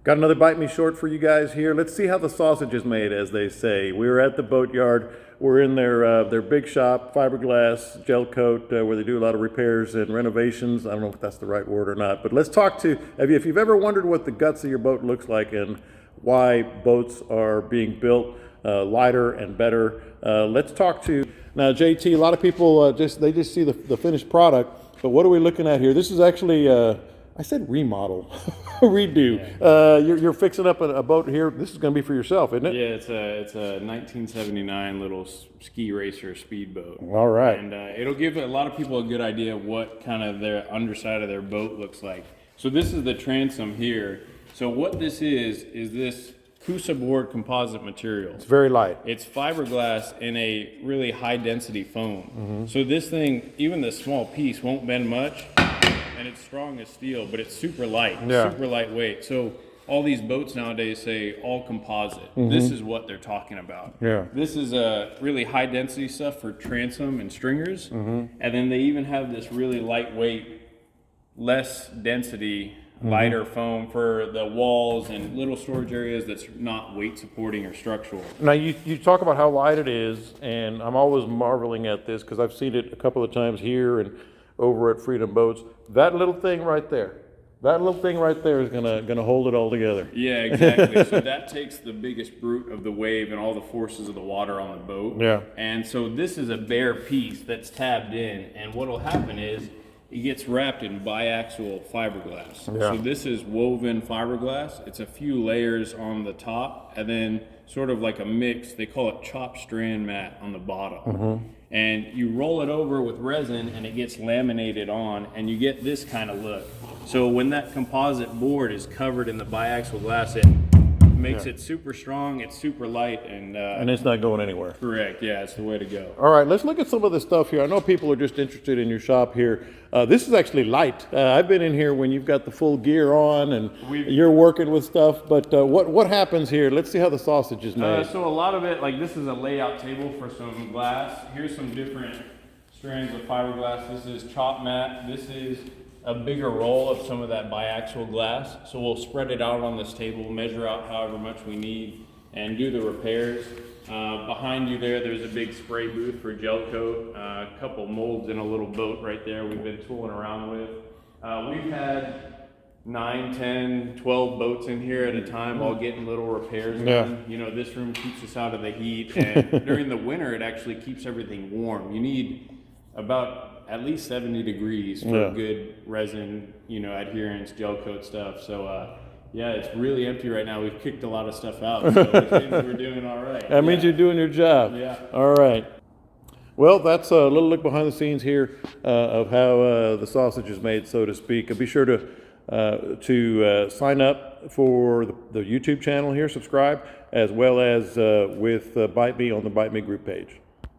Got another Bite Me short for you guys here. Let's see how the sausage is made, as they say. We were at the boatyard. We're in their big shop, fiberglass, gel coat, where they do a lot of repairs and renovations. I don't know if that's the right word or not, but let's talk to, if you've ever wondered what the guts of your boat looks like and why boats are being built lighter and better, let's talk to, now JT, a lot of people just see the finished product, but what are we looking at here? This is actually, I said remodel, redo. You're fixing up a boat here. This is going to be for yourself, isn't it? Yeah, it's a 1979 little ski racer speedboat. All right. And it'll give a lot of people a good idea of what kind of their underside of their boat looks like. So this is the transom here. So what this is this Coosa board composite material. It's very light. It's fiberglass in a really high density foam. So this thing, even the small piece, won't bend much. And it's strong as steel, but it's super light, super lightweight. So all these boats nowadays say all composite. This is what they're talking about. Yeah. This is a really high density stuff for transom and stringers. And then they even have this really lightweight, less density, lighter foam for the walls and little storage areas that's not weight supporting or structural. Now you talk about how light it is, and I'm always marveling at this because I've seen it a couple of times here and over at Freedom Boats. That little thing right there is gonna hold it all together. Yeah, exactly. So that takes the biggest brute of the wave and all the forces of the water on the boat. Yeah. And so this is a bare piece that's tabbed in, and what'll happen is it gets wrapped in biaxial fiberglass. Yeah. So this is woven fiberglass. It's a few layers on the top, and then sort of like a mix. They call it chopped strand mat on the bottom. And you roll it over with resin and it gets laminated on, and you get this kind of look. So when that composite board is covered in the biaxial glass, it makes it super strong, it's super light, and it's not going anywhere. correct, yeah, it's the way to go. All right, let's look at some of the stuff here. I know people are just interested in your shop here. This is actually light. I've been in here when you've got the full gear on and you're working with stuff, but what happens here? Let's see how the sausage is made. So a lot of it, like this is a layout table for some glass. Here's some different strands of fiberglass. This is chop mat. This is a bigger roll of some of that biaxial glass. So we'll spread it out on this table, measure out however much we need, and do the repairs. Behind you there's a big spray booth for gel coat, a couple molds in a little boat right there we've been tooling around with. We've had 9, 10, 12 boats in here at a time, all getting little repairs done. You know, this room keeps us out of the heat, and during the winter it actually keeps everything warm. You need about at least 70 degrees for good resin, adherence, gel coat stuff. So yeah, it's really empty right now. We've kicked a lot of stuff out, so it means we're doing all right. That means you're doing your job. Yeah. All right. Well, that's a little look behind the scenes here of how the sausage is made, so to speak. Be sure to sign up for the YouTube channel here, subscribe, as well as with Bite Me on the Bite Me group page.